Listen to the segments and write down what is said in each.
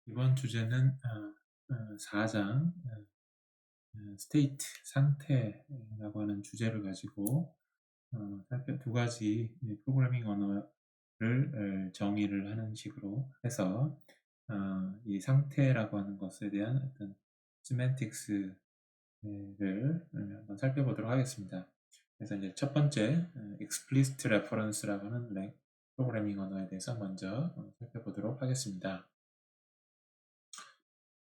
이번 주제는 4장 스테이트 상태라고 하는 주제를 가지고 두 가지 프로그래밍 언어를 정의를 하는 식으로 해서 이 상태라고 하는 것에 대한 어떤 시멘틱스를 한번 살펴보도록 하겠습니다. 그래서 이제 첫 번째 explicit reference라고 하는 프로그래밍 언어에 대해서 먼저 살펴보도록 하겠습니다.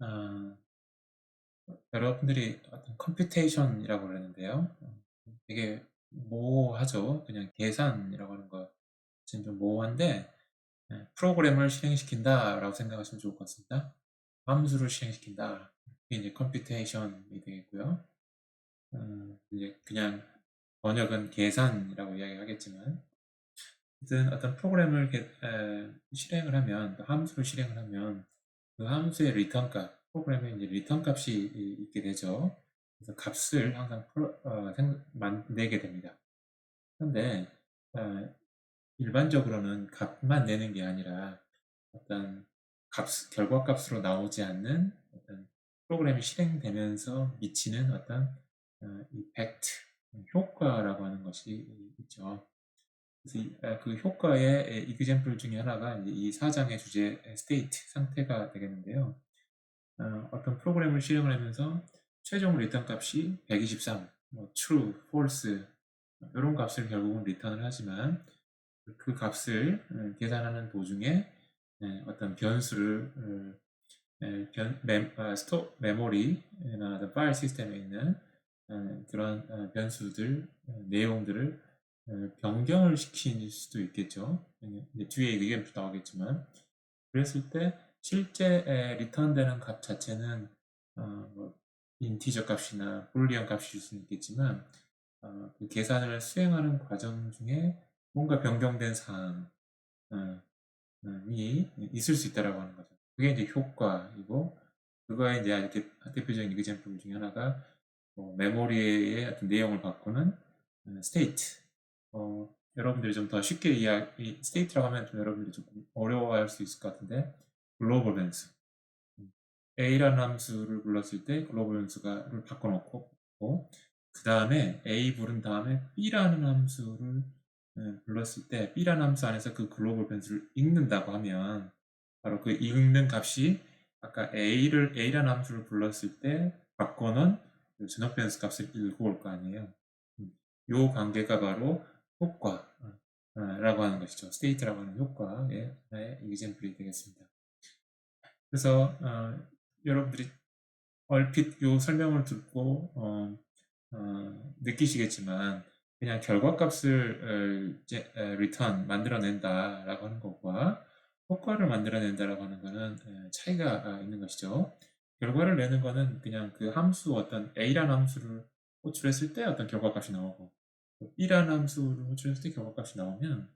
어, 여러분들이 어떤 컴퓨테이션이라고 그러는데요. 되게 모호하죠. 그냥 계산이라고 하는 거 지금 좀 모호한데 프로그램을 실행시킨다라고 생각하시면 좋을 것 같습니다. 함수를 실행시킨다. 이게 이제 컴퓨테이션이 되겠고요. 이제 그냥 번역은 계산이라고 이야기하겠지만, 어떤 프로그램을 실행을 하면, 또 함수를 실행을 하면 그 함수의 리턴 값, 프로그램에 이제 리턴 값이 있게 되죠. 그래서 값을 항상 내게 됩니다. 그런데 일반적으로는 값만 내는 게 아니라 어떤 결과값으로 나오지 않는 어떤 프로그램이 실행되면서 미치는 어떤 이펙트, 효과라고 하는 것이 있죠. 그래서 그 효과의 이그젬플 중에 하나가 이제 이 4장의 주제 스테이트, 상태가 되겠는데요. 어떤 프로그램을 실행을 하면서 최종 리턴 값이 123, 뭐 true, false 이런 값을 결국은 리턴을 하지만 그 값을 계산하는 도중에 어떤 변수를 메모리나 파일 시스템에 있는 그런 변수들 내용들을 변경을 시킬 수도 있겠죠. 뒤에 의견도 나오겠지만 그랬을 때 실제 리턴되는 값 자체는 뭐 인티저 값이나 불리언 값일 수는 있겠지만 그 계산을 수행하는 과정 중에 뭔가 변경된 사항이 있을 수 있다라고 하는 거죠. 그게 이제 효과이고 그거에 이제 이렇게 대표적인 이그젬플 중에 하나가 메모리의 어떤 내용을 바꾸는 스테이트. 여러분들이 좀 더 쉽게 스테이트라고 하면 좀 여러분들이 좀 어려워할 수 있을 것 같은데 글로벌 변수. A라는 함수를 불렀을 때 글로벌 변수를 바꿔놓고 그 다음에 A 부른 다음에 B라는 함수를 불렀을 때 B라는 함수 안에서 그 글로벌 변수를 읽는다고 하면 바로 그 읽는 값이 아까 A라는 함수를 불렀을 때 바꿔놓은 그 전역 변수 값을 읽고 올 거 아니에요. 이 관계가 바로 효과라고 하는 것이죠. state라고 하는 효과의 하나의 example이 되겠습니다. 그래서 여러분들이 얼핏 이 설명을 듣고 느끼시겠지만 그냥 결과값을 return 만들어낸다라고 하는 것과 효과를 만들어낸다라고 하는 것은 차이가 있는 것이죠. 결과를 내는 것은 그냥 그 함수 어떤 A라는 함수를 호출했을 때 어떤 결과값이 나오고 B라는 함수를 호출했을 때 결과값이 나오면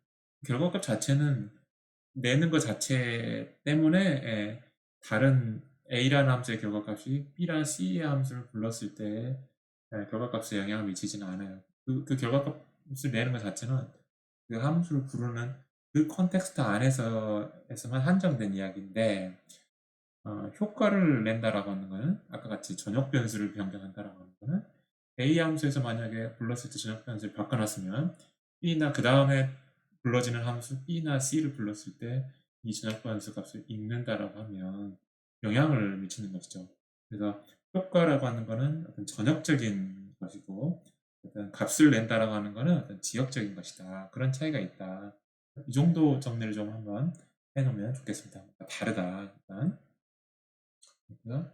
결과값 자체는 내는 것 자체 때문에 다른 A라는 함수의 결과값이 B라는 C의 함수를 불렀을 때 결과값에 영향을 미치지는 않아요. 그 결과값을 내는 것 자체는 그 함수를 부르는 그 컨텍스트 안에서만 한정된 이야기인데 효과를 낸다라고 하는 거는 아까 같이 전역 변수를 변경한다라고 하는 거는 A 함수에서 만약에 불렀을 때 전역 변수를 바꿔놨으면 B나 그 다음에 불러지는 함수 B나 C를 불렀을 때 이 전역 변수 값을 읽는다라고 하면 영향을 미치는 것이죠. 그래서 효과라고 하는 거는 어떤 전역적인 것이고 어떤 값을 낸다라고 하는 거는 어떤 지역적인 것이다. 그런 차이가 있다. 이 정도 정리를 좀 한번 해놓으면 좋겠습니다. 다르다. 일단.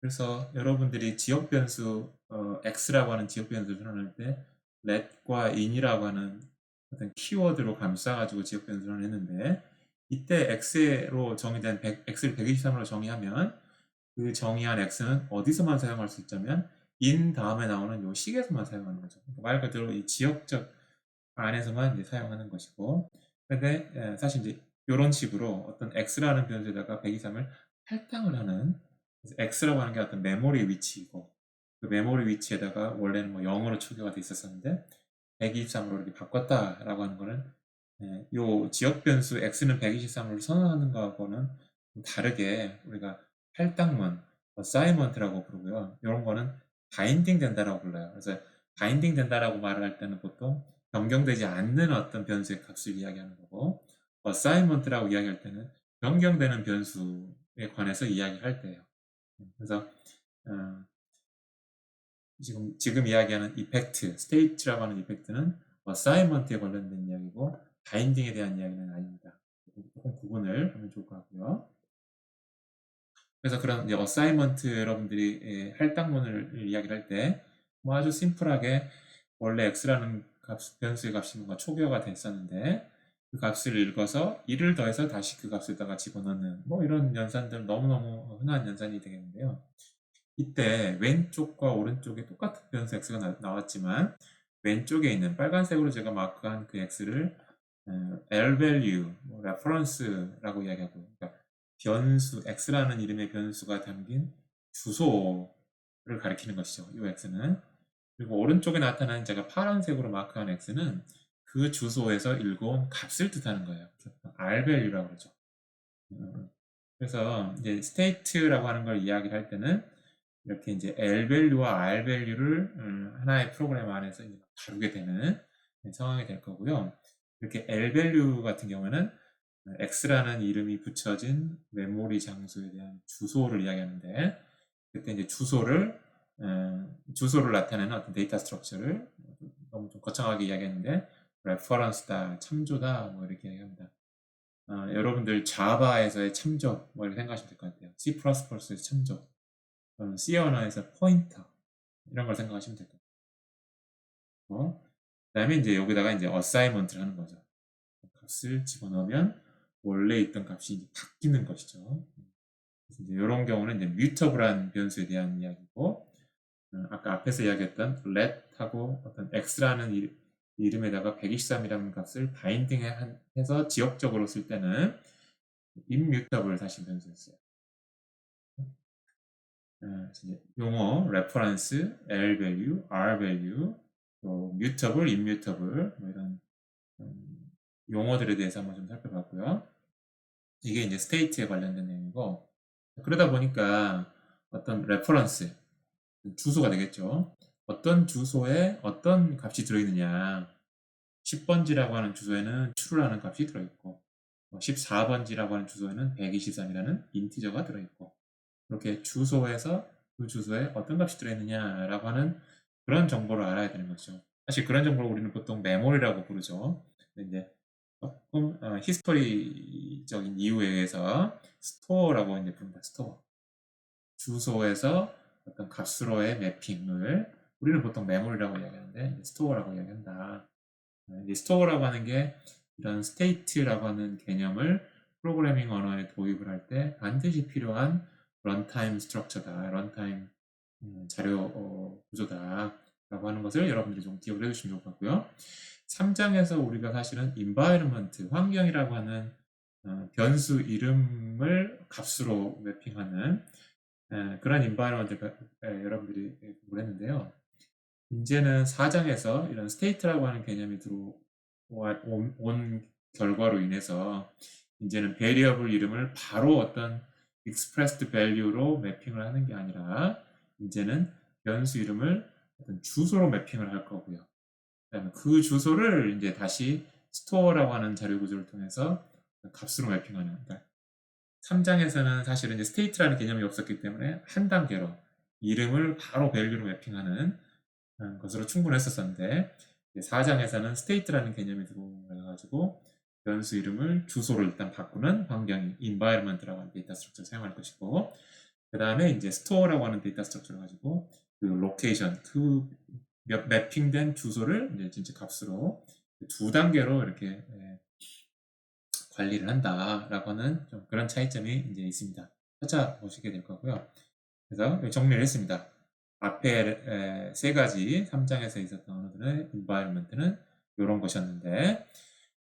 그래서 여러분들이 지역 변수 x라고 하는 지역 변수를 선언할 때 let과 in이라고 하는 어떤 키워드로 감싸가지고 지역 변수를 했는데 이때 x로 정의된 x를 123으로 정의하면 그 정의한 x는 어디서만 사용할 수 있자면 in 다음에 나오는 요 식에서만 사용하는 거죠. 그러니까 말 그대로 이 지역적 안에서만 이제 사용하는 것이고 근데 사실 이제 이런 식으로 어떤 x라는 변수에다가 123을 할당을 하는 x라고 하는 게 어떤 메모리 위치이고 그 메모리 위치에다가 원래는 뭐 0으로 초기화돼 있었었는데 123으로 이렇게 바꿨다라고 하는 거는 요 지역 변수 x는 123으로 선언하는 거하고는 다르게 우리가 할당문, assignment라고 부르고요. 이런 거는 바인딩 된다라고 불러요. 그래서 바인딩 된다라고 말을 할 때는 보통 변경되지 않는 어떤 변수의 값을 이야기하는 거고, assignment라고 이야기할 때는 변경되는 변수에 관해서 이야기할 때예요. 그래서 어, 지금 이야기하는 이펙트, state라고 하는 이펙트는 assignment에 관련된 이야기고 바인딩에 대한 이야기는 아닙니다. 조금 구분을 하면 좋을 것 같고요. 그래서 그런 이제 어사이먼트 여러분들이 할당문을 이야기를 할 때 뭐 아주 심플하게 원래 x라는 변수의 값이 뭔가 초기화가 됐었는데 그 값을 읽어서 1을 더해서 다시 그 값에다가 집어넣는 뭐 이런 연산들 너무너무 흔한 연산이 되겠는데요. 이때 왼쪽과 오른쪽에 똑같은 변수 x가 나왔지만 왼쪽에 있는 빨간색으로 제가 마크한 그 x를 L-value, reference라고 이야기하고, 그러니까 변수, x라는 이름의 변수가 담긴 주소를 가리키는 것이죠. 이 x는. 그리고 오른쪽에 나타나는 제가 파란색으로 마크한 x는 그 주소에서 읽어온 값을 뜻하는 거예요. R-value라고 그러죠. 그래서 이제 state라고 하는 걸 이야기를 할 때는 이렇게 이제 L-value와 R-value를 하나의 프로그램 안에서 이제 다루게 되는 상황이 될 거고요. 이렇게 L-value 같은 경우에는 X라는 이름이 붙여진 메모리 장소에 대한 주소를 이야기하는데 그때 이제 주소를 나타내는 어떤 데이터 스트럭처를 너무 좀 거창하게 이야기했는데 reference다, 참조다 뭐 이렇게 이야기합니다. 여러분들 자바에서의 참조 뭐 이렇게 생각하시면 될 것 같아요. C++에서 참조, C 언어에서 포인터 이런 걸 생각하시면 될 것 같아요. 그다음에 이제 여기다가 이제 assignment를 하는 거죠. 값을 집어넣으면 원래 있던 값이 이제 바뀌는 것이죠. 그래서 이제 이런 경우는 이제 mutable한 변수에 대한 이야기고, 아까 앞에서 이야기했던 let하고 어떤 x라는 이름에다가 123이라는 값을 바인딩해서 지역적으로 쓸 때는 immutable 사실 변수였어요. 그래서 이제 용어 reference, L value, R value, 또 mutable, immutable 뭐 이런 용어들에 대해서 한번 좀 살펴봤고요. 이게 이제 state에 관련된 내용이고, 그러다 보니까 어떤 reference, 주소가 되겠죠. 어떤 주소에 어떤 값이 들어있느냐. 10번지라고 하는 주소에는 true라는 값이 들어있고, 14번지라고 하는 주소에는 123이라는 인티저가 들어있고, 이렇게 주소에서 그 주소에 어떤 값이 들어있느냐라고 하는 그런 정보를 알아야 되는 거죠. 사실 그런 정보를 우리는 보통 메모리라고 부르죠. 근데 이제 조금 히스토리적인 이유에 의해서 스토어라고 이제 부릅니다. 스토어. 주소에서 어떤 값으로의 매핑을 우리는 보통 메모리라고 이야기하는데 스토어라고 이야기한다. 이제 스토어라고 하는 게 이런 스테이트라고 하는 개념을 프로그래밍 언어에 도입을 할 때 반드시 필요한 런타임 스트럭처다. 런타임 자료 구조다. 라고 하는 것을 여러분들이 좀 기억을 해주시면 좋을 것 같고요. 3장에서 우리가 사실은 environment, 환경이라고 하는 변수 이름을 값으로 매핑하는 그런 environment를 여러분들이 공부를 했는데요. 이제는 4장에서 이런 state라고 하는 개념이 온 결과로 인해서 이제는 variable 이름을 바로 어떤 expressed value로 매핑을 하는 게 아니라 이제는 변수 이름을 어떤 주소로 매핑을 할 거고요. 그다음에 그 주소를 이제 다시 store라고 하는 자료 구조를 통해서 값으로 매핑하는. 그러니까 3장에서는 사실은 이제 state라는 개념이 없었기 때문에 한 단계로 이름을 바로 value로 매핑하는 것으로 충분했었는데 4장에서는 state라는 개념이 들어가가지고 변수 이름을 주소로 일단 바꾸는 환경이 environment라고 하는 데이터 스트럭처를 사용할 것이고 그 다음에 이제 store라고 하는 데이터 스트럭처를 가지고 그 location, 그 매핑된 주소를 이제 진짜 값으로 두 단계로 이렇게 관리를 한다라고 하는 좀 그런 차이점이 이제 있습니다. 찾아보시게 될 거고요. 그래서 정리를 했습니다. 앞에 세 가지 3장에서 있었던 언어들의 environment는 이런 것이었는데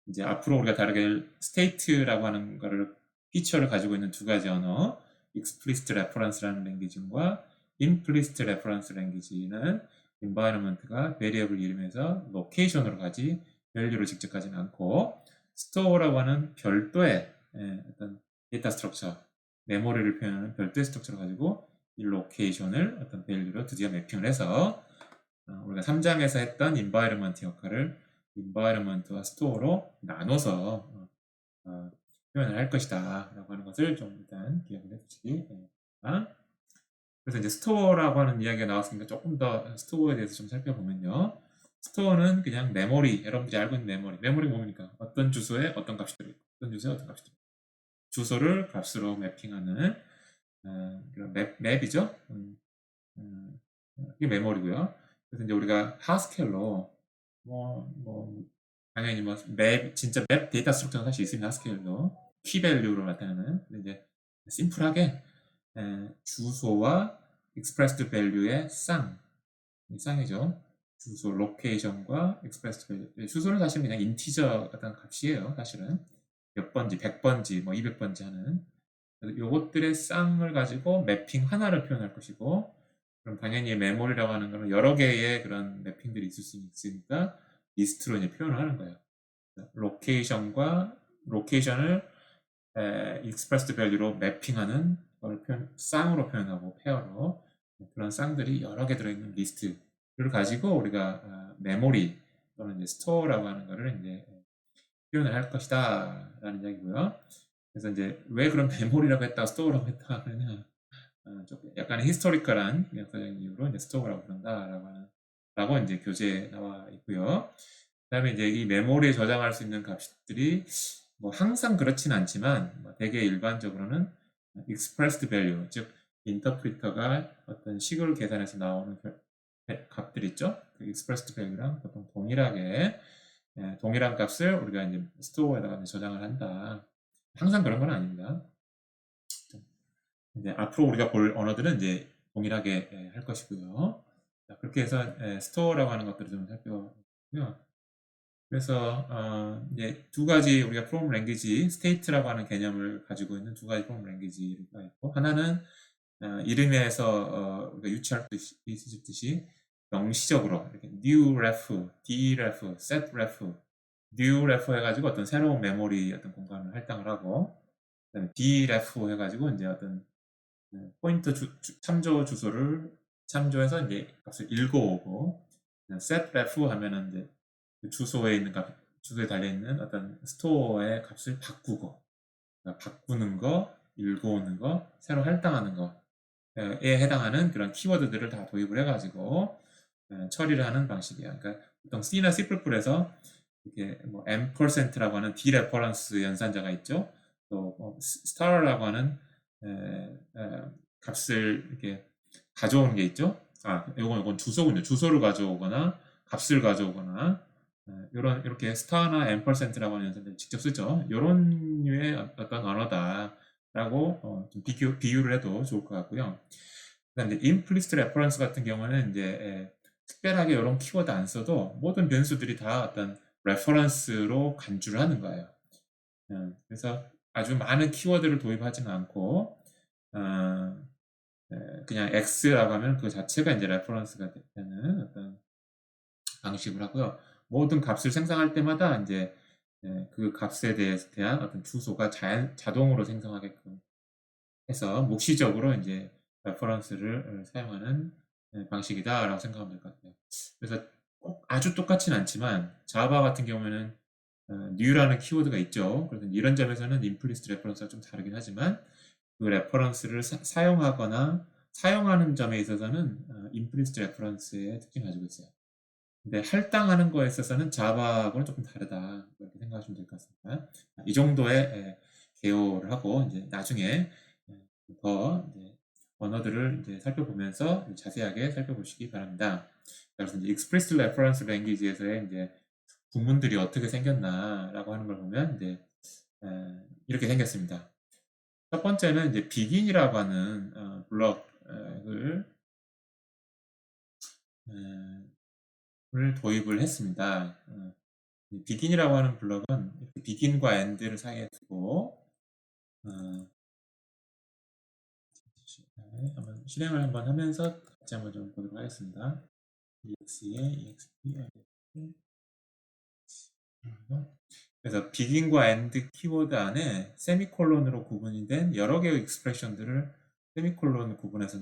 이제 앞으로 우리가 다루게 state라고 하는 거를 피처를 가지고 있는 두 가지 언어 explicit reference라는 랭귀지과 implicit reference 랭귀지는 environment가 variable 이름에서 location으로 가지 value로 직접 가지는 않고 store라고 하는 별도의 어떤 데이터 스트럭처 메모리를 표현하는 별도의 스트럭처를 가지고 이 로케이션을 어떤 밸류로 드디어 매핑을 해서 우리가 3장에서 했던 environment 역할을 environment와 store로 나눠서 표현을 할 것이다 라고 하는 것을 좀 일단 기억을 해주시기 바랍니다. 그래서 이제 스토어라고 하는 이야기가 나왔으니까 조금 더 스토어에 대해서 좀 살펴보면요. 스토어는 그냥 메모리, 여러분들이 알고 있는 메모리가 뭡니까? 어떤 주소에 어떤 값이 들어있고 어떤 주소에 어떤 값이 들어있고 주소를 값으로 매핑하는 그런 맵이죠. 이게 메모리고요. 그래서 이제 우리가 하스케일로 당연히 맵 진짜 맵 데이터 스트럭처는 사실 있습니다. 하스케일로 키 밸류로 나타내는. 근데 이제 심플하게 주소와 expressed value의 쌍이죠. 주소 로케이션과 expressed value. 주소는 사실 그냥 인티저 같은 값이에요. 사실은 몇 번지, 100번지, 200번지 하는 요것들의 쌍을 가지고 매핑 하나를 표현할 것이고, 그럼 당연히 메모리라고 하는 거는 여러 개의 그런 매핑들이 있을 수 있으니까 리스트로 이제 표현을 하는 거예요. 로케이션을 expressed value로 매핑하는 걸 쌍으로 표현하고 페어로 그런 쌍들이 여러 개 들어있는 리스트를 가지고 우리가 메모리 또는 이제 스토어라고 하는 거를 이제 표현을 할 것이다 라는 이야기고요. 그래서 이제 왜 그런 메모리라고 했다 스토어라고 했다 하느냐, 약간의 히스토리컬한 역사적인 이유로 이제 스토어라고 그런다라고 이제 교재에 나와 있고요. 그다음에 이제 이 메모리에 저장할 수 있는 값들이 항상 그렇진 않지만 되게 일반적으로는 expressed value, 즉 인터프리터가 어떤 식을 계산해서 나오는 값들 있죠. 그 expressed value랑 보통 동일한 값을 우리가 이제 스토어에다가 저장을 한다. 항상 그런 건 아닙니다. 이제 앞으로 우리가 볼 언어들은 이제 동일하게 할 것이고요. 자, 그렇게 해서 스토어라고 하는 것들을 좀 살펴보고요. 그래서 이제 두 가지 우리가 프로그램 랭귀지, state라고 하는 개념을 가지고 있는 두 가지 프로그램 랭귀지가 있고, 하나는 이름에서 우리가 유추할 수 있듯이 명시적으로 이렇게 new ref, dref, setref, new ref 해가지고 어떤 새로운 메모리 어떤 공간을 할당을 하고, 그다음에 dref 해가지고 이제 어떤 포인터 참조 주소를 참조해서 이제 값을 읽어오고, setref 하면은 이제 그 주소에 있는 주소에 달려 있는 어떤 스토어의 값을 바꾸고, 그러니까 바꾸는 거, 읽어오는 거, 새로 할당하는 거에 해당하는 그런 키워드들을 다 도입을 해가지고 처리를 하는 방식이에요. 그러니까 보통 C나 C++에서 이렇게 M%라고 하는 디레퍼런스 연산자가 있죠. 또 star라고 하는 값을 이렇게 가져오는 게 있죠. 이건 주소군요. 주소를 가져오거나 값을 가져오거나 이렇게 스타나 앰퍼센트라고 하는 연산들을 직접 쓰죠. 이런 류의 어떤 언어다라고 좀 비유를 해도 좋을 것 같고요. 그다음에 implicit reference 같은 경우는 이제 특별하게 이런 키워드 안 써도 모든 변수들이 다 어떤 레퍼런스로 간주를 하는 거예요. 그래서 아주 많은 키워드를 도입하지는 않고 그냥 x라고 하면 그 자체가 이제 레퍼런스가 되는 어떤 방식을 하고요. 모든 값을 생성할 때마다 이제 그 값에 대한 어떤 주소가 자동으로 생성하게끔 해서 묵시적으로 이제 레퍼런스를 사용하는 방식이다라고 생각하면 될 것 같아요. 그래서 꼭 아주 똑같진 않지만 자바 같은 경우에는 new라는 키워드가 있죠. 그래서 이런 점에서는 implicit reference가 좀 다르긴 하지만 그 레퍼런스를 사용하거나 사용하는 점에 있어서는 implicit reference의 특징을 가지고 있어요. 근데 할당하는 거에 있어서는 자바하고는 조금 다르다 이렇게 생각하시면 될 것 같습니다. 이 정도의 개요를 하고 이제 나중에 더 이제 언어들을 이제 살펴보면서 자세하게 살펴보시기 바랍니다. 그래서 이제 explicit reference language에서의 이제 구문들이 어떻게 생겼나라고 하는 걸 보면 이제 이렇게 생겼습니다. 첫 번째는 이제 begin이라고 하는 블럭을 도입을 했습니다. begin이라고 하는 블럭은 begin과 end를 사이에 두고 한번 실행을 한번 하면서 같이 한번 좀 보도록 하겠습니다. ex에 exp 그래서 begin과 end 키워드 안에 세미콜론으로 구분이 된 여러 개의 익스프레션들을 세미콜론 구분해서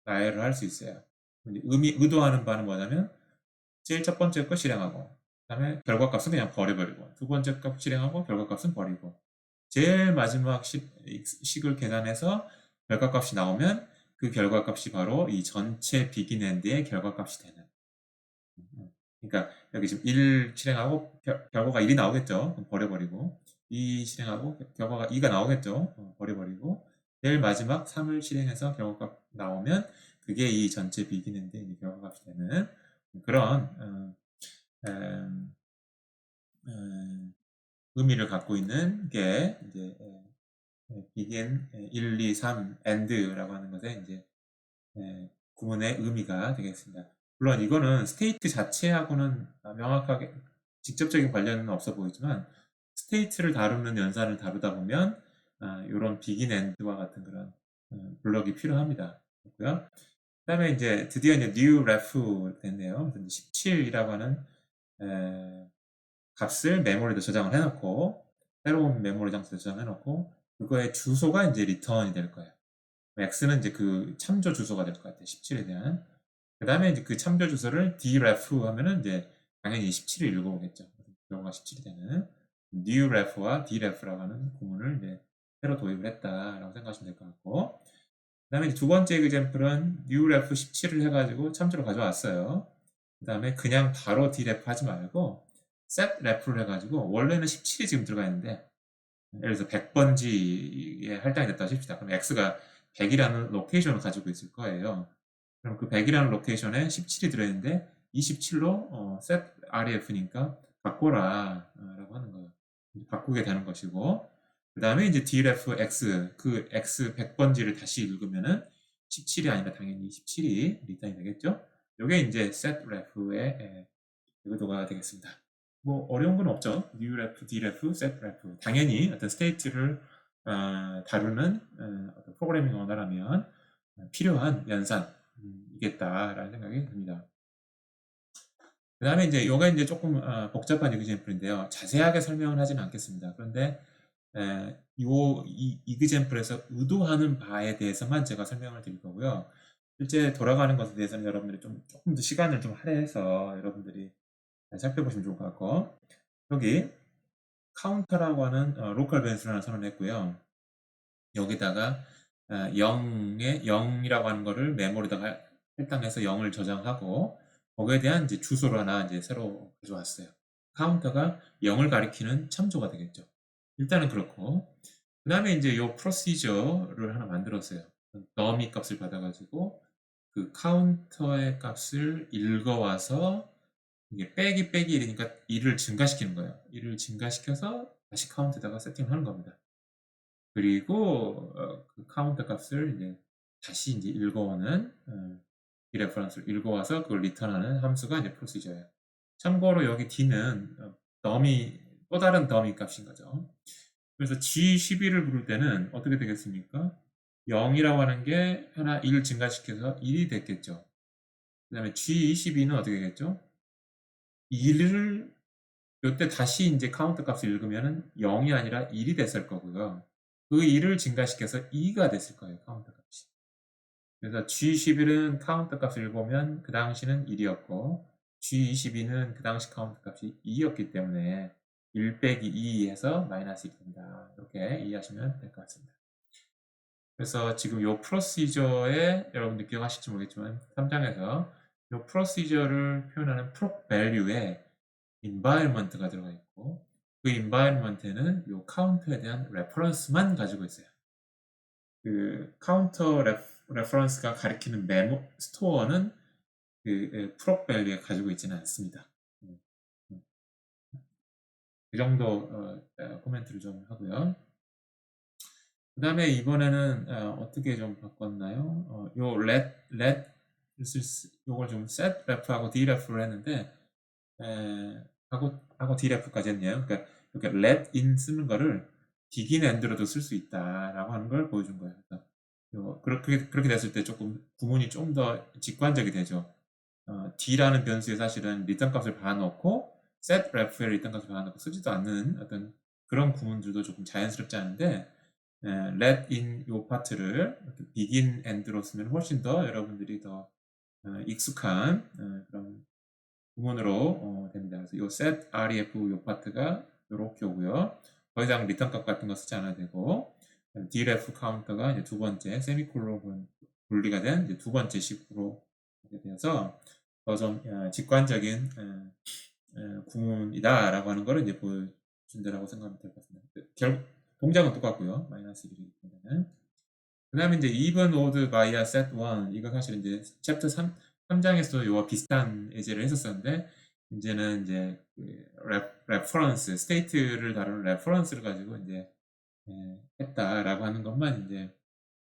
나열을 할 수 있어요. 의도하는 바는 뭐냐면 제일 첫 번째 거 실행하고 그다음에 결과값은 그냥 버려버리고 두 번째 값 실행하고 결과값은 버리고 제일 마지막 식을 계산해서 결과값이 나오면 그 결과값이 바로 이 전체 begin end의 결과값이 되는. 그러니까 여기 지금 1 실행하고 결과가 1이 나오겠죠. 그럼 버려버리고 2 실행하고 결과가 2가 나오겠죠. 버려버리고 제일 마지막 3을 실행해서 결과값 나오면 그게 이 전체 begin end의 결과값이 되는 그런 의미를 갖고 있는 게 이제 begin 1, 2, 3 end라고 하는 것에 이제 구문의 의미가 되겠습니다. 물론 이거는 스테이트 자체하고는 명확하게 직접적인 관련은 없어 보이지만 스테이트를 다루는 연산을 다루다 보면 이런 begin end와 같은 그런 블럭이 필요합니다. 그렇고요. 그다음에 이제 드디어 이제 new ref 됐네요. 17이라고 하는 값을 메모리에 저장을 해놓고 새로운 메모리 장소에 저장해놓고 그거의 주소가 이제 리턴이 될 거예요. x는 이제 그 참조 주소가 될 것 같아요. 17에 대한. 그 다음에 이제 그 참조 주소를 dref 하면은 이제 당연히 17을 읽어오겠죠. 경우가 17이 되는 newref와 dref라고 하는 구문을 이제 새로 도입을 했다라고 생각하시면 될 것 같고. 그 다음에 두 번째 example은 newref 17을 해가지고 참조를 가져왔어요. 그 다음에 그냥 바로 dref 하지 말고 setref를 해가지고 원래는 17이 지금 들어가 있는데 예를 들어서 100번지에 할당이 됐다 칩시다. 그럼 x가 100이라는 로케이션을 가지고 있을 거예요. 그럼 그 100이라는 로케이션에 17이 들어있는데 27로 set ref니까 바꿔라 라고 하는 거예요. 바꾸게 되는 것이고 그 다음에 이제 dref x 그 x 100번지를 다시 읽으면은 17이 아니라 당연히 27이 리턴이 되겠죠. 이게 이제 set ref의 의도가 되겠습니다. 뭐 어려운 건 없죠. newref, dref, setref 당연히 어떤 스테이트를 다루는 어떤 프로그래밍 언어라면 필요한 연산이겠다라는 생각이 듭니다. 그 다음에 이제 요가 이제 조금 복잡한 이그젠플인데요. 자세하게 설명을 하지는 않겠습니다. 그런데 이 이그젠플에서 의도하는 바에 대해서만 제가 설명을 드릴 거고요. 실제 돌아가는 것에 대해서는 여러분들이 조금 더 시간을 좀 할애해서 여러분들이 살펴보시면 좋을 것 같고 여기 카운터라고 하는 로컬 변수를 하나 선언했고요. 여기다가 0이라고 하는 거를 메모리에다가 할당해서 0을 저장하고 거기에 대한 이제 주소를 하나 이제 새로 가져왔어요. 카운터가 0을 가리키는 참조가 되겠죠. 일단은 그렇고 그 다음에 이제 이 프로시저를 하나 만들었어요. 더미 값을 받아가지고 그 카운터의 값을 읽어와서 이게 빼기 1이니까 1을 증가시키는 거예요. 1을 증가시켜서 다시 카운트에다가 세팅을 하는 겁니다. 그리고 그 카운터 값을 이제 다시 이제 읽어오는 디레퍼런스를 읽어와서 그걸 리턴하는 함수가 이제 프로시저예요. 참고로 여기 d는 또 다른 더미 값인 거죠. 그래서 G12를 부를 때는 어떻게 되겠습니까? 0이라고 하는 게 하나 1을 증가시켜서 1이 됐겠죠. 그 다음에 G22는 어떻게 되겠죠? 1을 이때 다시 이제 카운터 값을 읽으면은 0이 아니라 1이 됐을 거고요. 그 1을 증가시켜서 2가 됐을 거예요. 카운터 값이. 그래서 G11은 카운터 값을 읽으면 그 당시는 1이었고 G22는 그 당시 카운터 값이 2였기 때문에 1 빼기 2 해서 마이너스 1이 됩니다. 이렇게 이해하시면 될 것 같습니다. 그래서 지금 이 프로시저에 여러분들 기억하실지 모르겠지만 3장에서 이 프로시저를 표현하는 prop value에 environment가 들어가 있고 그 environment에는 이 카운터에 대한 레퍼런스만 가지고 있어요. 그 카운터 레퍼런스가 가리키는 메모 스토어는 그 prop value에 가지고 있지는 않습니다. 그 정도 코멘트를 좀 하고요. 그 다음에 이번에는 어떻게 좀 바꿨나요? 요 요걸 좀 set ref하고 d ref를 했는데 하고 d ref까지 했네요. 그러니까 이렇게 let in 쓰는 거를 begin end로도 쓸 수 있다라고 하는 걸 보여준 거예요. 그렇게 됐을 때 조금 구문이 좀 더 직관적이 되죠. d라는 변수에 사실은 리턴 값을 받아놓고 set ref에 일단 값을 받아놓고 쓰지도 않는 어떤 그런 구문들도 조금 자연스럽지 않은데 let in 요 파트를 이렇게 begin end로 쓰면 훨씬 더 여러분들이 더 익숙한 그런 구문으로 됩니다. 그래서 요 set ref 요 파트가 요렇게 오고요. 더 이상 리턴 값 같은 거 쓰지 않아도 되고 dref 카운터가 이제 두 번째 세미콜론 분리가 된 이제 두 번째 식으로 하게 되어서 더 좀 직관적인 구문이다라고 하는 거를 이제 보여준다라고 생각하면 될 것 같습니다. 결국 동작은 똑같고요. 마이너스 1이기 때문에. 그 다음에 이제 even, odd, by, set 1 이거 사실 이제 챕터 3장에서도 이와 비슷한 예제를 했었었는데 이제는 이제 레퍼런스, 스테이트를 다루는 레퍼런스를 가지고 이제 했다라고 하는 것만 이제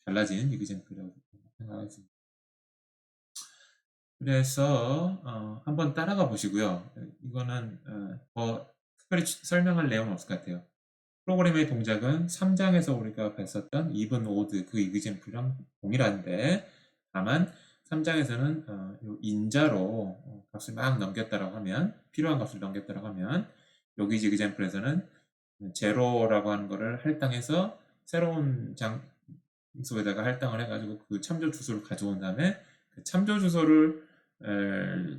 달라진 이그젠플이라고 생각하겠습니다. 그래서 한번 따라가 보시고요. 이거는 더 특별히 설명할 내용은 없을 것 같아요. 프로그램의 동작은 3장에서 우리가 봤었던 even, odd 그 이그젠플이랑 동일한데 다만 3장에서는 인자로 값을 막 넘겼다라고 하면 필요한 값을 넘겼다라고 하면 여기 이그젠플에서는 제로라고 하는 거를 할당해서 새로운 장소에다가 할당을 해가지고 그 참조 주소를 가져온 다음에 그 참조 주소를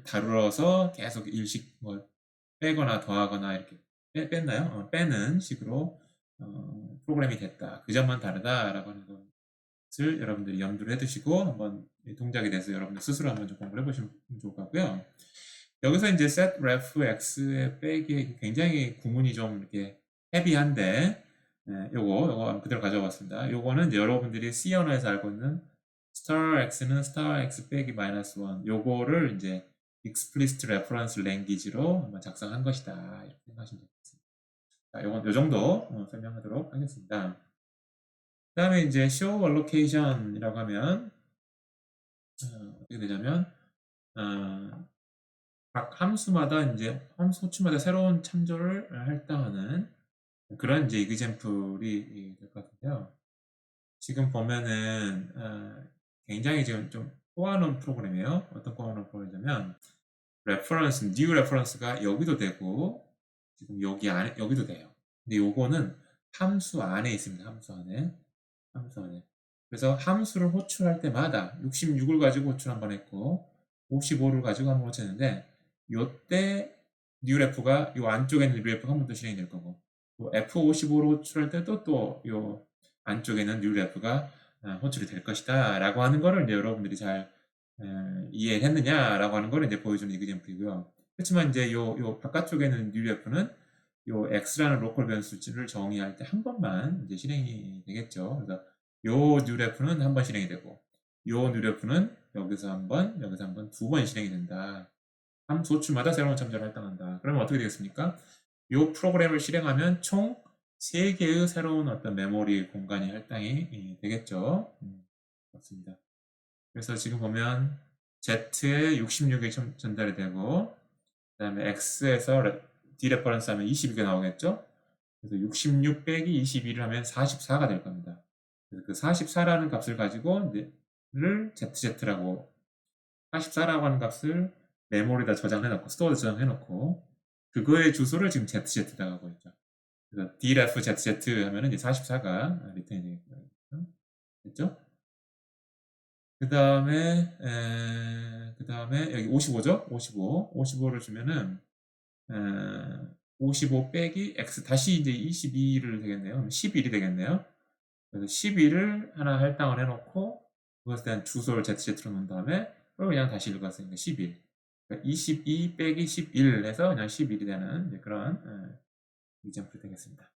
다루어서 계속 일식 뭐 빼거나 더하거나 이렇게 뺐나요? 빼는 식으로 프로그램이 됐다. 그 점만 다르다라고 하는 것을 여러분들이 염두를 해두시고 한번 동작에 대해서 여러분들 스스로 한번 좀 공부를 해보시면 좋을 것 같고요. 여기서 이제 set ref x의 빼기 굉장히 구문이 좀 이렇게 헤비한데 요거 그대로 가져왔습니다. 요거는 이제 여러분들이 C 언어에서 알고 있는 star x는 star x 빼기 마이너스 1 요거를 이제 explicit reference language로 한번 작성한 것이다 이렇게 생각하시면 되겠습니다. 자, 요건 요 정도 설명하도록 하겠습니다. 그 다음에 이제 show allocation이라고 하면 어떻게 되냐면 각 함수마다 이제 함수 호출마다 새로운 참조를 할당하는 그런 이제 이그젠플이 될 것 같은데요. 지금 보면은 굉장히 지금 좀 꼬아놓은 프로그램이에요. 어떤 꼬아놓은 프로그램이냐면 reference, new reference가 여기도 되고 지금 여기 안에 여기도 돼요. 근데 요거는 함수 안에 있습니다. 함수 안에. 그래서 함수를 호출할 때마다 66을 가지고 호출 한번 했고 55를 가지고 한번 호출했는데 요때 newref가 요 안쪽에 있는 newref가 한 번 더 실행이 될 거고 또 F55로 호출할 때도 또 요 안쪽에 있는 newref가 호출이 될 것이다 라고 하는 거를 이제 여러분들이 잘 이해했느냐라고 하는 거를 이제 보여주는 이그젠플이고요. 그렇지만 이제 요 바깥쪽에 있는 newref는 요 x라는 로컬 변수를 정의할 때 한 번만 이제 실행이 되겠죠. 그래서 요 newref는 한 번 실행이 되고 요 newref는 여기서 한 번, 여기서 한 번, 두 번 실행이 된다. 함수 호출마다 새로운 참조를 할당한다. 그러면 어떻게 되겠습니까? 요 프로그램을 실행하면 총 3개의 새로운 어떤 메모리 공간이 할당이 되겠죠. 그렇습니다. 그래서 지금 보면 Z에 66이 전달이 되고 그 다음에 X에서 디레퍼런스 하면 22가 나오겠죠. 그래서 66 빼기 22를 하면 44가 될 겁니다. 그래서 그 44라는 값을 가지고 를 ZZ라고 44라고 하는 값을 메모리에다 저장해놓고 스토어에 저장해놓고 그거의 주소를 지금 ZZ라고 하고 있죠. 그래서 dref ZZ 하면은 이제 44가 리턴이 되겠고요. 됐죠? 그 다음에 여기 55죠? 55를 주면은 55 빼기 x 다시 이제 22를 되겠네요. 11이 되겠네요. 그래서 11을 하나 할당을 해놓고 그것에 대한 주소를 ZZ로 놓은 다음에 그걸 그냥 다시 읽었으니까 11. 그러니까 22 빼기 11 해서 그냥 11이 되는 그런 이그젠플이 되겠습니다.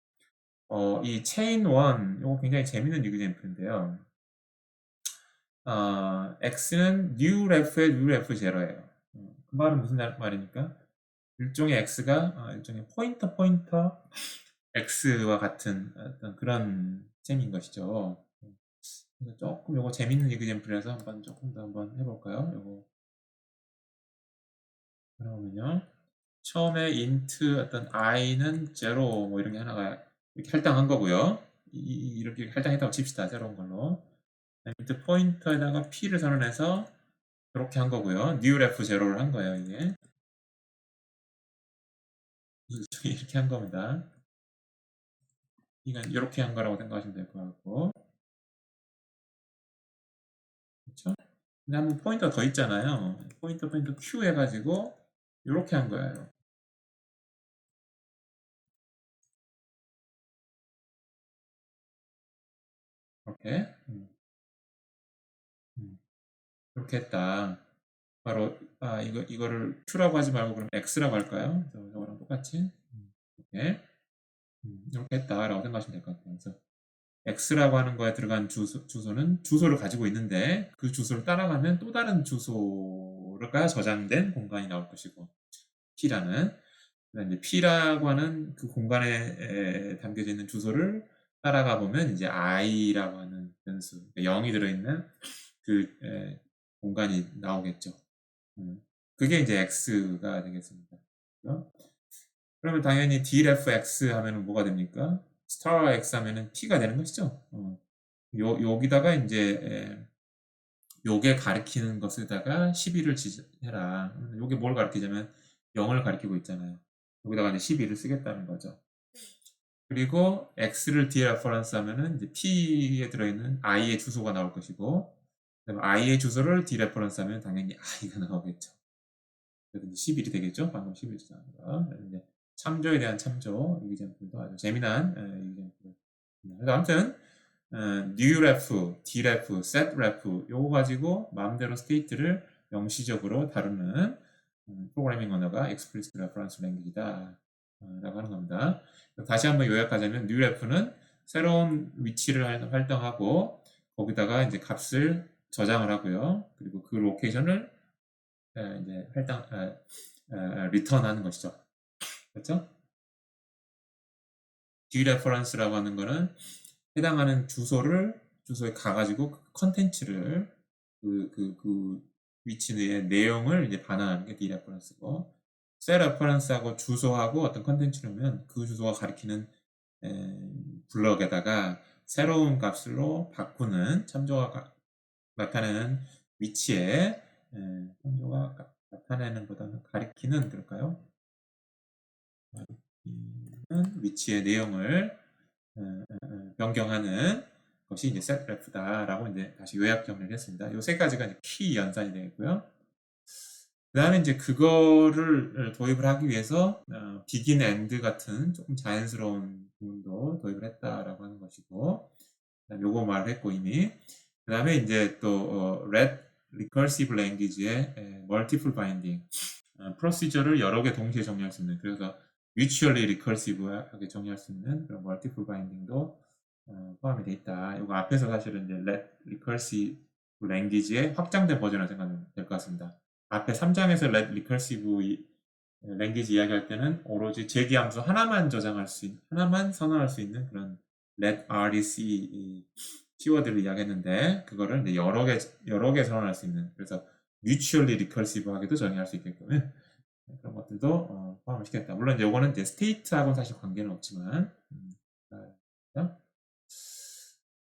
이 체인 1 이거 굉장히 재밌는 이그젠플인데요. x는 newref의 newref0예요. 그 말은 무슨 말입니까? 일종의 x가 일종의 포인터 x와 같은 어떤 그런 셈인 것이죠. 그래서 조금 요거 재밌는 이그젠플이라서 한번 조금 더 한번 해볼까요? 요거 그러면요. 처음에 int 어떤 i는 0 뭐 이런 게 하나가 이렇게 할당한 거고요. 이렇게 할당했다고 칩시다. 새로운 걸로. int 포인터에다가 p를 선언해서 이렇게 한 거고요. newref 0를 한 거예요. 이게. 이렇게 한 겁니다. 이건 이렇게 한 거라고 생각하시면 될 것 같고, 그렇죠? 근데 한번 포인터 더 있잖아요. 포인터 Q 해가지고 이렇게 한 거예요. 이렇게 이렇게 했다. 바로 이거를 Q라고 하지 말고 그럼 X라고 할까요? 저거랑 똑같이 이렇게 이렇게 했다라고 생각하시면 될 것 같아요. 그래서 X라고 하는 거에 들어간 주소는 주소를 가지고 있는데 그 주소를 따라가면 또 다른 주소가 저장된 공간이 나올 것이고 P라는 이제 P라고 하는 그 공간에 담겨져 있는 주소를 따라가 보면 이제 I라고 하는 변수, 0이 들어있는 그 공간이 나오겠죠. 그게 이제 X가 되겠습니다. 그렇죠? 그러면 당연히 dRefX 하면은 뭐가 됩니까? star X 하면은 T가 되는 것이죠. 여기다가 이제 요게 가리키는 것에다가 12를 해라. 요게 뭘 가리키냐면 0을 가리키고 있잖아요. 여기다가 이제 12를 쓰겠다는 거죠. 그리고 X를 dereference 하면은 이제 P에 들어있는 I의 주소가 나올 것이고, I의 주소를 dereference 하면 당연히 I가 나오겠죠. 그래서 11이 되겠죠. 방금 11 주소한 거. 이제 참조에 대한 참조 이그젠플도 아주 재미난 이그젠플. 그래서 아무튼 newref, dref, setref 요거 가지고 마음대로 스테이트를 명시적으로 다루는 프로그래밍 언어가 explicit reference language이다 라고 하는 겁니다. 다시 한번 요약하자면 newref는 새로운 위치를 활동하고 거기다가 이제 값을 저장을 하고요. 그리고 그 로케이션을 이제 리턴하는 것이죠. 그렇죠? dereference라고 하는 거는 해당하는 주소에 가가지고 그 컨텐츠를 그 위치의 내용을 이제 반환하는 게 dereference고, set reference하고 주소하고 어떤 컨텐츠라면 그 주소가 가리키는 블럭에다가 새로운 값으로 바꾸는 참조가 나타내는 위치에 참조가 나타내는 보다는 가리키는 그럴까요? 가리키는 위치의 내용을 변경하는 것이 이제 setRef다라고 이제 다시 요약 정리를 했습니다. 요 세 가지가 이제 키 연산이 되겠고요. 그 다음에 이제 그거를 도입을 하기 위해서 begin, end 같은 조금 자연스러운 부분도 도입을 했다라고 하는 것이고, 요거 말을 했고 이미 그 다음에 이제 또 red recursive language의 multiple binding 프로시저를 여러 개 동시에 정리할 수 있는, 그래서 mutually recursive하게 정리할 수 있는 그런 multiple binding도 포함이 돼 있다. 이거 앞에서 사실은 이제 red recursive language의 확장된 버전을 생각하면 될 것 같습니다. 앞에 3장에서 red recursive language 이야기할 때는 오로지 제기함수 하나만 하나만 선언할 수 있는 그런 let REC 키워드를 이야기했는데, 그거를 이제 여러 개 선언할 수 있는, 그래서 mutually recursive하게도 정의할 수 있게끔 그런 것들도 포함을 시켰다. 물론 이제 이거는 이제 스테이트하고는 사실 관계는 없지만,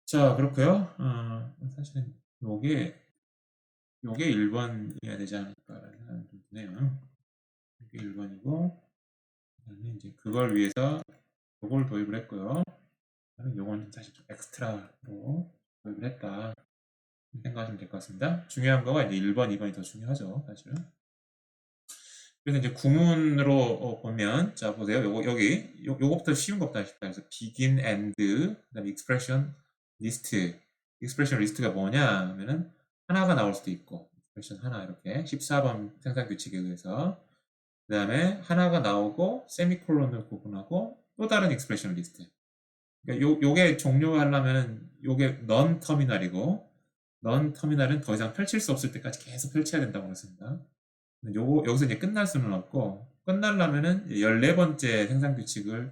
자 그렇고요. 사실은 요게 1번이어야 되지 않을까라는 생각이 좀 드네요. 이게 1번이고, 그다음에 이제 그걸 위해서 요걸 도입을 했고요. 요건 사실 좀 엑스트라로 도입을 했다 생각하시면 될 것 같습니다. 중요한 거가 이제 1번, 2번이 더 중요하죠, 사실은. 그래서 이제 구문으로 보면, 자 보세요. 요거부터 쉬운 것부터 하실까요? 그래서 begin, end, 그다음에 expression list. expression list가 뭐냐 하면은 하나가 나올 수도 있고, expression 하나 이렇게 14번 생산 규칙에 의해서, 그다음에 하나가 나오고 세미콜론을 구분하고 또 다른 expression list. 그러니까 요게 종료하려면 요게 non 터미널이고, non 터미널은 더 이상 펼칠 수 없을 때까지 계속 펼쳐야 된다고 그랬습니다. 여기서 이제 끝날 수는 없고, 끝나려면은 14번째 생산 규칙을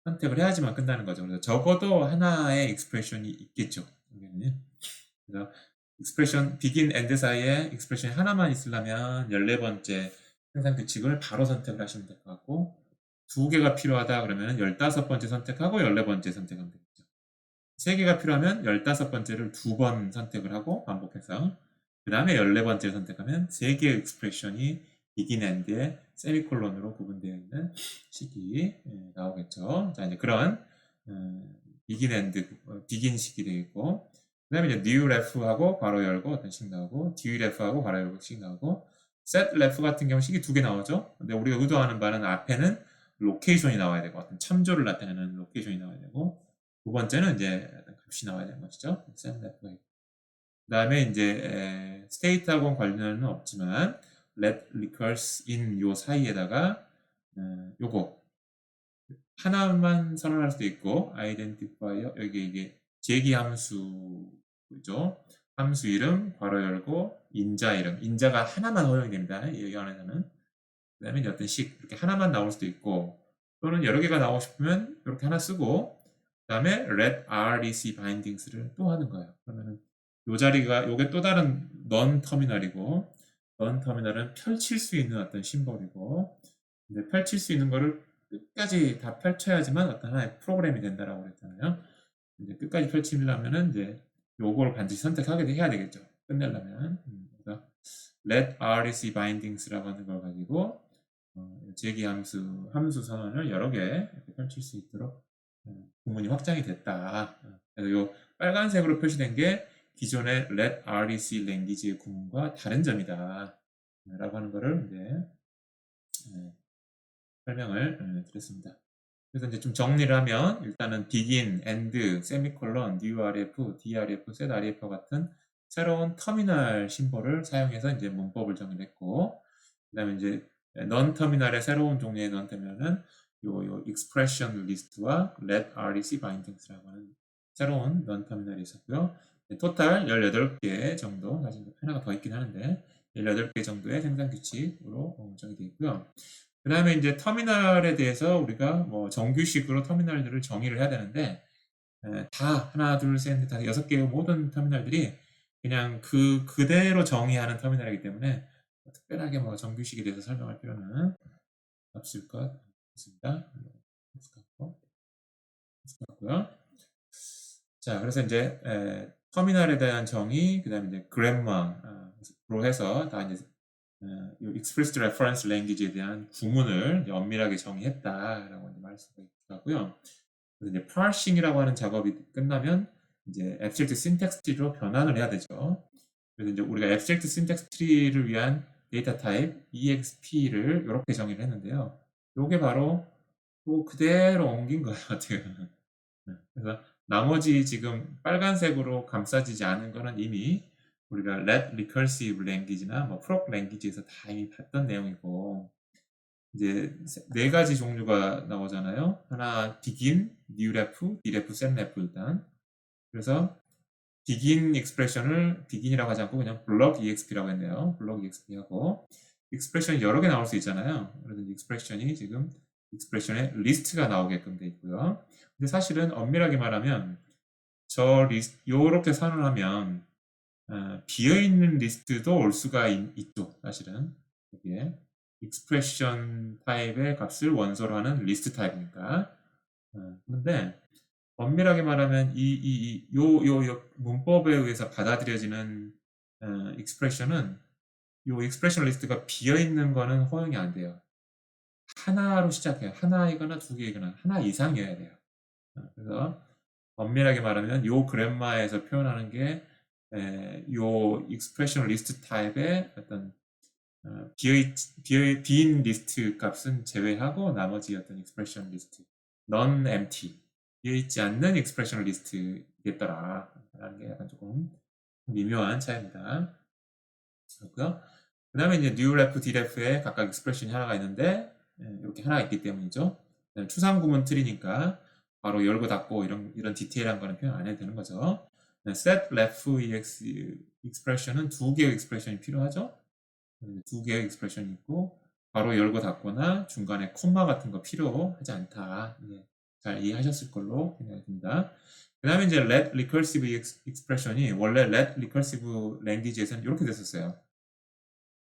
선택을 해야지만 끝나는 거죠. 그래서 적어도 하나의 익스프레션이 있겠죠. 그래서 익스프레션 begin, end 사이에 익스프레션이 하나만 있으려면 14번째 생산 규칙을 바로 선택을 하시면 될 것 같고, 두 개가 필요하다 그러면 15번째 선택하고 14번째 선택하면 되겠죠. 세 개가 필요하면 15번째를 두 번 선택을 하고 반복해서, 그 다음에 14번째 선택하면 세 개의 익스프레션이 begin end의 세미콜론으로 구분되어 있는 식이 나오겠죠. 자, 이제 그런 begin end, begin 식이 되겠고, 그 다음에 이제 new ref하고 괄호 열고 어떤 식 나오고, dref하고 괄호 열고 식 나오고, set ref 같은 경우 식이 두 개 나오죠. 근데 우리가 의도하는 바는 앞에는 로케이션이 나와야 되고, 어떤 참조를 나타내는 로케이션이 나와야 되고, 두 번째는 이제 값이 나와야 되는 것이죠. set ref가 있고. 그 다음에 이제 state하고는 관련은 없지만 let recurse in 요 사이에다가 요거 하나만 선언할 수도 있고 identifier 여기 이게 제기 함수죠. 함수 이름 괄호 열고 인자 이름 인자가 하나만 허용이 됩니다. 여기 안에서는 그 다음에 이제 어떤 식 이렇게 하나만 나올 수도 있고 또는 여러 개가 나오고 싶으면 이렇게 하나 쓰고 그 다음에 let REC bindings를 또 하는 거예요. 그러면은 요 자리가 요게 또 다른 non 터미널이고 non 터미널은 펼칠 수 있는 어떤 심볼이고 근데 펼칠 수 있는 거를 끝까지 다 펼쳐야지만 어떤 하나의 프로그램이 된다라고 그랬잖아요. 이제 끝까지 펼치려면은 이제 요걸 반드시 선택하게 해야 되겠죠. 끝내려면. 그래서 let REC bindings라고 하는 걸 가지고 제기 함수 선언을 여러 개 이렇게 펼칠 수 있도록 구문이 확장이 됐다. 그래서 요 빨간색으로 표시된 게 기존의 let REC language의 구문과 다른 점이다. 라고 하는 거를 이제 설명을 드렸습니다. 그래서 이제 좀 정리를 하면 일단은 begin, end, semicolon, new ref, dref, set ref 같은 새로운 터미널 심볼을 사용해서 이제 문법을 정의했고 그다음에 이제 non 터미널의 새로운 종류의 non 터미널은 요 expression list와 let rec bindings라고 하는 새로운 non 터미널이 있었고요. 토탈 18개 정도, 사실 하나가 더 있긴 하는데 18개 정도의 생산 규칙으로 정의되어 있고요. 그 다음에 이제 터미널에 대해서 우리가 뭐 정규식으로 터미널들을 정의를 해야 되는데 다 하나 둘셋 다 6개의 모든 터미널들이 그냥 그대로 정의하는 터미널이기 때문에 특별하게 뭐 정규식에 대해서 설명할 필요는 없을 것 같습니다. 같고요. 자, 그래서 이제 터미널에 대한 정의, 그 다음에 이제 그래머로 해서 다 이제 이 Expressed Reference Language에 대한 구문을 엄밀하게 정의했다라고 이제 말할 수가 있고요. 그래서 이제 parsing이라고 하는 작업이 끝나면 이제 Abstract Syntax Tree로 변환을 해야 되죠. 그래서 이제 우리가 Abstract Syntax Tree를 위한 데이터 타입 EXP를 이렇게 정의를 했는데요. 이게 바로 또 그대로 옮긴 거예요, 어떻게 보면. 그래서 나머지 지금 빨간색으로 감싸지지 않은 거는 이미 우리가 let recursive language나 뭐 proc language에서 다 이미 봤던 내용이고 이제 4가지 종류가 나오잖아요. 하나 begin, newref, dref, setref 일단. 그래서 begin expression을 begin이라고 하지 않고 그냥 block exp라고 했네요. block exp하고 expression이 여러 개 나올 수 있잖아요. 그래서 expression이 지금 expression의 리스트가 나오게끔 돼 있고요. 근데 사실은 엄밀하게 말하면 저 리스트 요렇게 선언하면 비어있는 리스트도 올 수가 있죠. 사실은 여기에 expression 타입의 값을 원소로 하는 리스트 타입이니까 그런데 엄밀하게 말하면 요 문법에 의해서 받아들여지는 expression은 요 expression 리스트가 비어있는 거는 허용이 안 돼요. 하나로 시작해요. 하나이거나 두 개이거나 하나 이상이어야 돼요. 그래서 엄밀하게 말하면 요 그래마에서 표현하는 게 요 expression 리스트 타입의 어떤 빈 리스트 값은 제외하고 나머지 어떤 expression 리스트 non empty 비어있지 않는 expression 리스트겠더라 라는 게 약간 조금 미묘한 차이입니다. 그렇고요. 그 다음에 이제 newref, dref에 각각 expression이 하나가 있는데 이렇게 하나가 있기 때문이죠. 추상구문 틀이니까 바로 열고 닫고 이런 디테일한 거는 표현 안 해도 되는 거죠. set ref ex expression은 2개의 expression이 필요하죠. 2개의 expression이 있고 바로 열고 닫거나 중간에 콤마 같은 거 필요하지 않다. 잘 이해하셨을 걸로 생각이 듭니다. 그 다음에 이제 let recursive expression이 원래 let recursive language에서는 이렇게 됐었어요.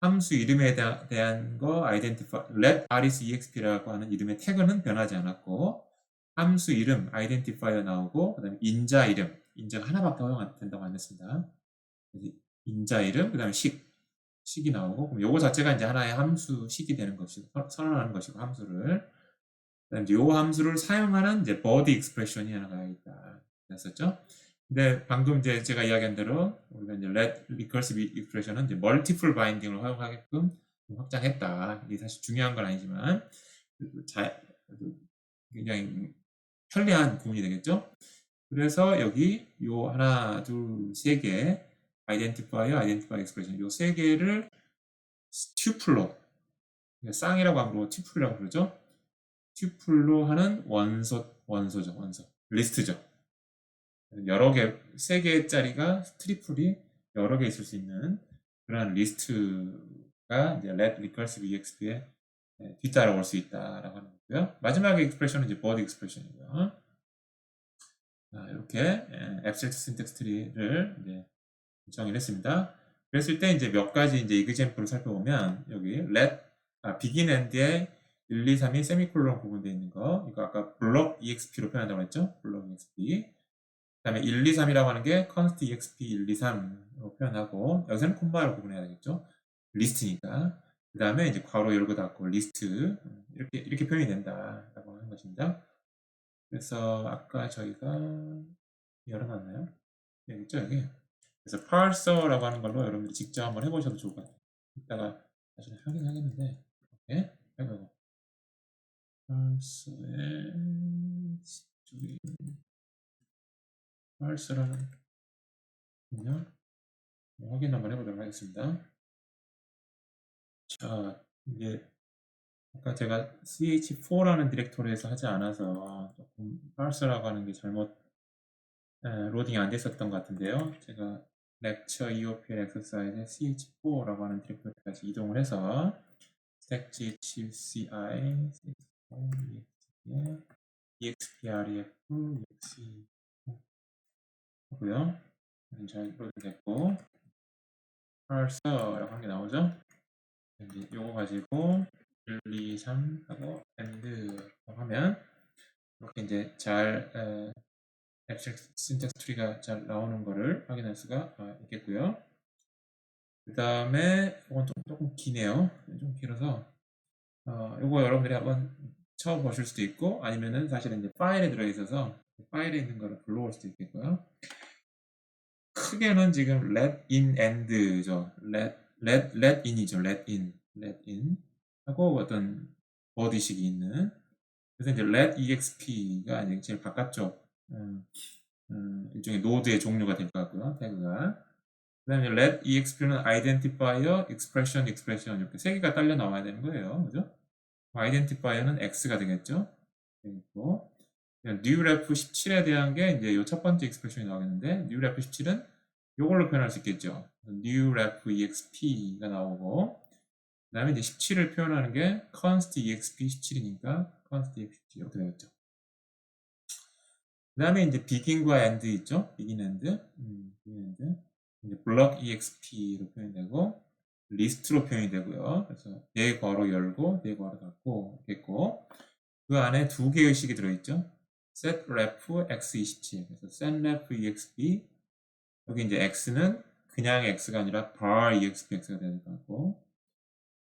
함수 이름에 대한 거 identify, let RECEXP라고 하는 이름의 태그는 변하지 않았고 함수 이름 identifier 나오고 그 다음에 인자 이름, 인자가 하나밖에 허용 안 된다고 안 했습니다. 인자 이름, 그 다음에 식 식이 나오고, 그럼 요거 자체가 이제 하나의 함수식이 되는 것이고, 선언하는 것이고, 함수를. 그다음 이제 요 함수를 사용하는 이제 body expression이 하나가 있다. 그랬었죠? 근데 방금 이제 제가 이야기한 대로 우리가 이제 let recursive expression은 이제 multiple binding을 활용하게끔 확장했다. 이게 사실 중요한 건 아니지만 굉장히 편리한 구문이 되겠죠? 그래서 여기 요 하나, 둘, 세 개 identifier, identify expression 요 세 개를 튜플로 쌍이라고 하고 튜플이라고 그러죠? 튜플로 하는 원소죠. 리스트죠. 여러 개, 세 개짜리가 트리플이 여러 개 있을 수 있는 그런 리스트가 이제 let recursive exp에 뒤따라올 수 있다라고 하는 거고요. 마지막에 expression은 이제 body expression이고요. 이렇게 abstract syntax tree를 이제 정의를 했습니다. 그랬을 때 이제 몇 가지 이제 example을 살펴보면 여기 let begin end에 1, 2, 3이 세미콜론 구분되어 있는 거, 이거 아까 block exp로 표현한다고 했죠? block exp. 그 다음에 1, 2, 3이라고 하는 게 const exp 1, 2, 3로 표현하고, 여기서는 콤마로 구분해야 되겠죠? 리스트니까. 그 다음에 이제 괄호 열고 닫고 리스트, 이렇게 표현이 된다라고 하는 것입니다. 그래서 아까 저희가 열어놨나요? 여기 있죠, 여기. 그래서 parser라고 하는 걸로 여러분들이 직접 한번 해보셔도 좋을 것 같아요. 이따가 나중에 하긴 하겠는데, 이렇게 해보고. parser의 parser라는 그냥 확인 한번 해보도록 하겠습니다. 자, 이제 아까 제가 ch4라는 디렉토리에서 하지 않아서 조금 parser라고 하는 게 잘못 로딩이 안 됐었던 것 같은데요. 제가 lecture EOPL exercise ch4라고 하는 디렉토리까지 이동을 해서 stack gcci expref exe 하고요. 잘 로딩됐고 parser라고 하는 게 나오죠. 이제 요거 가지고 1, 2, 3 하고 AND 하면 이렇게 이제 잘 abstract syntax tree가 잘 나오는 거를 확인할 수가 있겠고요. 그 다음에 이건 조금 기네요. 좀 길어서 요거 여러분들이 한번 쳐보실 수도 있고, 아니면은 사실은 이제 파일에 들어있어서 파일에 있는 거를 불러올 수도 있겠고요. 크게는 지금 let in and죠. let in이죠. let in 하고 어떤 body식이 있는. 그래서 이제 let exp가 이제 제일 바깥쪽 일종의 노드의 종류가 될 것 같고요. 태그가. 그 다음에 let exp는 identifier, expression 이렇게 세 개가 딸려 나와야 되는 거예요. 그죠? identifier는 x가 되겠죠. 되겠고. newref 17에 대한 게 이제 이 첫 번째 expression이 나오겠는데, newref 17은 이걸로 표현할 수 있겠죠. newref exp가 나오고, 그 다음에 이제 17을 표현하는 게 const exp 17이니까 const exp 17 이렇게 되겠죠. 그 다음에 이제 begin과 end 있죠. begin end. 이제 block exp로 표현되고, 리스트로 표현이 되고요. 그래서 네 괄호 열고, 네 괄호 닫고, 있겠고, 그 안에 두 개의 식이 들어있죠. setref x27. 그래서 setref exp, 여기 이제 x는 그냥 x가 아니라 var exp x가 되는 것 같고,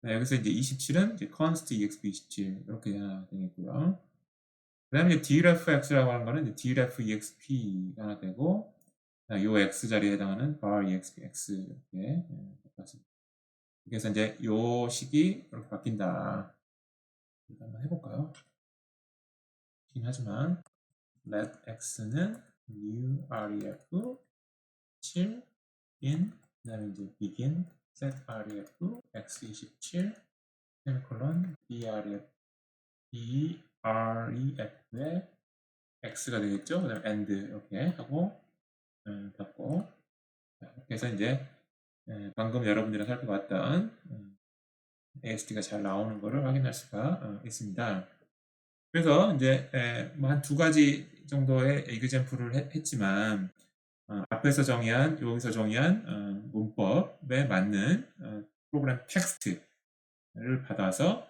여기서 이제 27은 이제 const exp 27 이렇게 되겠고요. 그 다음에 이제 dref x라고 하는 거는 이제 dref exp가 하나 되고, 요 x 자리에 해당하는 var exp x 이렇게 바꿨습니다. 그래서 이제 요 식이 이렇게 바뀐다. 한번 해볼까요? 긴 하지만 let x는 new ref 7 in, 그 다음에 이제 begin set ref x27 semicolon bref의 x가 되겠죠. 그 다음에 and 이렇게 하고 닫고, 그래서 이제 방금 여러분들이 살펴봤던 AST가 잘 나오는 것을 확인할 수가 있습니다. 그래서 이제 뭐 한 두 가지 정도의 example을 했지만 앞에서 정의한, 여기서 정의한 문법에 맞는 프로그램 텍스트를 받아서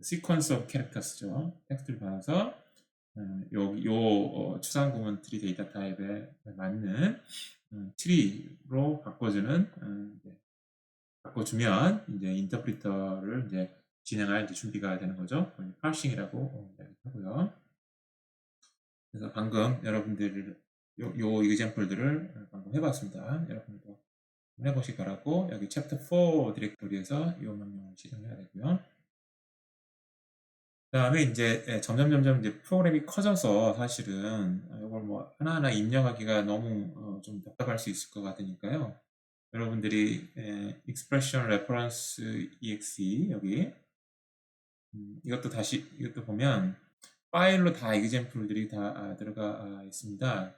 sequence of characters죠. 텍스트를 받아서 요 추상구문 트리 데이터 타입에 맞는 트리로 바꿔주는 바꿔주면 이제 인터프리터를 이제 진행할 이제 준비가 되는 거죠. 파싱이라고 이야기하고요. 그래서 방금 여러분들 요 example들을 방금 해봤습니다. 여러분도 해보시기 바라고, 여기 챕터 4 디렉토리에서 이 명령을 실행해야 되고요. 그 다음에 이제 점점 이제 프로그램이 커져서 사실은 이걸 뭐 하나하나 입력하기가 너무 좀 답답할 수 있을 것 같으니까요. 여러분들이 expression reference exe 여기 이것도 보면 파일로 다 example들이 다 들어가 있습니다.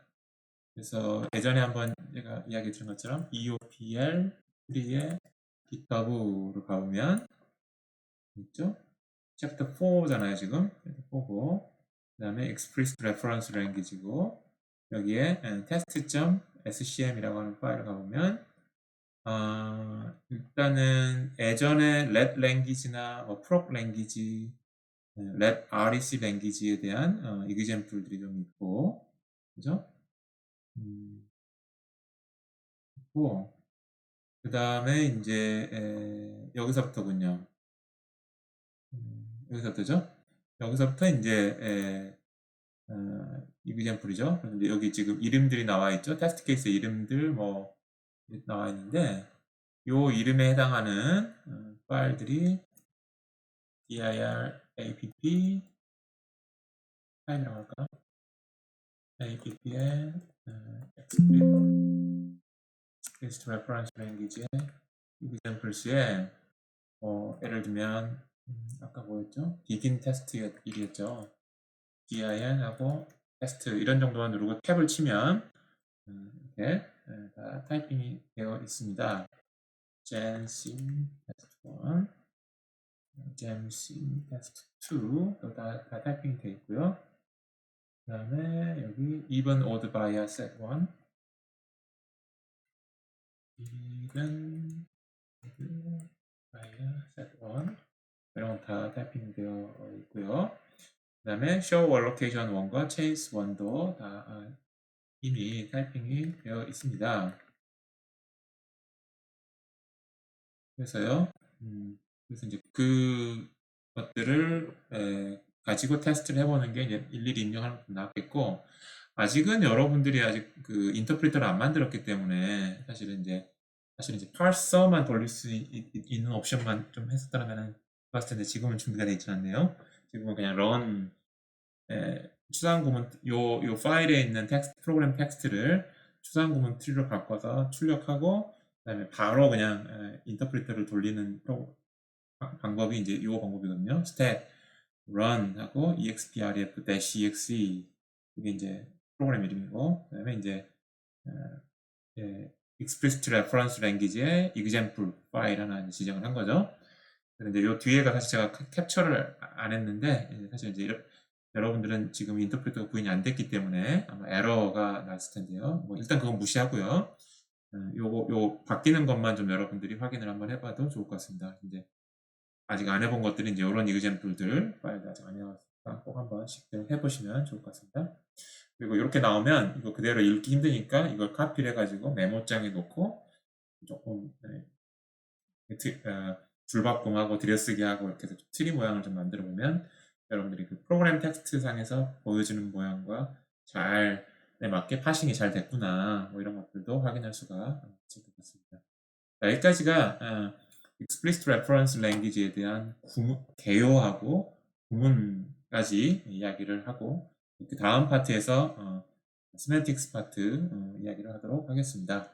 그래서 예전에 한번 제가 이야기 드린 것처럼 EOPL3의 GitHub로 가보면 있죠? 챕터 4잖아요, 지금. 4고, 그 다음에 explicit reference language고, 여기에 test.scm이라고 하는 파일을 가보면, 일단은 예전에 lab language나 뭐 proc language, lab REC language에 대한 example들이 좀 있고, 그죠? 있고, 그 다음에 이제 여기서부터군요. 여기서부터죠? 여기서부터 이제 example이죠. 그런데 여기 지금 이름들이 나와 있죠. 테스트 케이스 이름들 뭐 나와 있는데 요 이름에 해당하는 파일들이 dir app 파일이라고 할까? app의 explicit reference language의 examples에 예를 들면 아까 뭐였죠? begin test 1이었죠. dir하고 테스트 이런 정도만 누르고 탭을 치면 이렇게 다 타이핑이 되어 있습니다. gensim test 1, gensim test 2 다 타이핑이 되어 있고요. 그 다음에 여기 even odd by set 1, even odd by set 1 이런 건 다 타이핑 되어 있고요. 그 다음에 show allocation 1과 chase 1도 다 이미 타이핑이 되어 있습니다. 그래서요, 그래서 이제 그 것들을 가지고 테스트를 해보는 게 이제 일일이 입력하는 것도 낫겠고, 아직은 여러분들이 아직 그 인터프리터를 안 만들었기 때문에 사실 이제 parser만 돌릴 수 있는 옵션만 좀 했었다면 좋았을 텐데 지금은 준비가 되어 있지 않네요. 지금은 그냥 run 추상 구문 요 파일에 있는 프로그램 텍스트를 추상 구문 트리로 바꿔서 출력하고 그다음에 바로 그냥 인터프리터를 돌리는 방법이 이제 이 방법이거든요. stat run 하고 exprf-exe 이게 이제 프로그램 이름이고 그다음에 이제 explicit reference language의 example 파일 하나 지정을 한 거죠. 그런데 요 뒤에가 사실 제가 캡처를 안 했는데 사실 이제 여러분들은 지금 인터프리터가 구현이 안 됐기 때문에 아마 에러가 났을 텐데요. 뭐 일단 그건 무시하고요. 요 바뀌는 것만 좀 여러분들이 확인을 한번 해봐도 좋을 것 같습니다. 이제 아직 안 해본 것들이 이제 이런 example들 파일들 아직 안 해봤으니까 꼭 한번씩 해보시면 좋을 것 같습니다. 그리고 이렇게 나오면 이거 그대로 읽기 힘드니까 이걸 카피를 해가지고 메모장에 놓고 조금 줄바꿈하고 들여쓰기 하고 이렇게 해서 트리 모양을 좀 만들어 보면 여러분들이 그 프로그램 텍스트 상에서 보여주는 모양과 잘 맞게 파싱이 잘 됐구나 뭐 이런 것들도 확인할 수가 있을 것 같습니다. 여기까지가 explicit reference language에 대한 개요하고 구문까지 이야기를 하고 그 다음 파트에서 semantics 파트 이야기를 하도록 하겠습니다.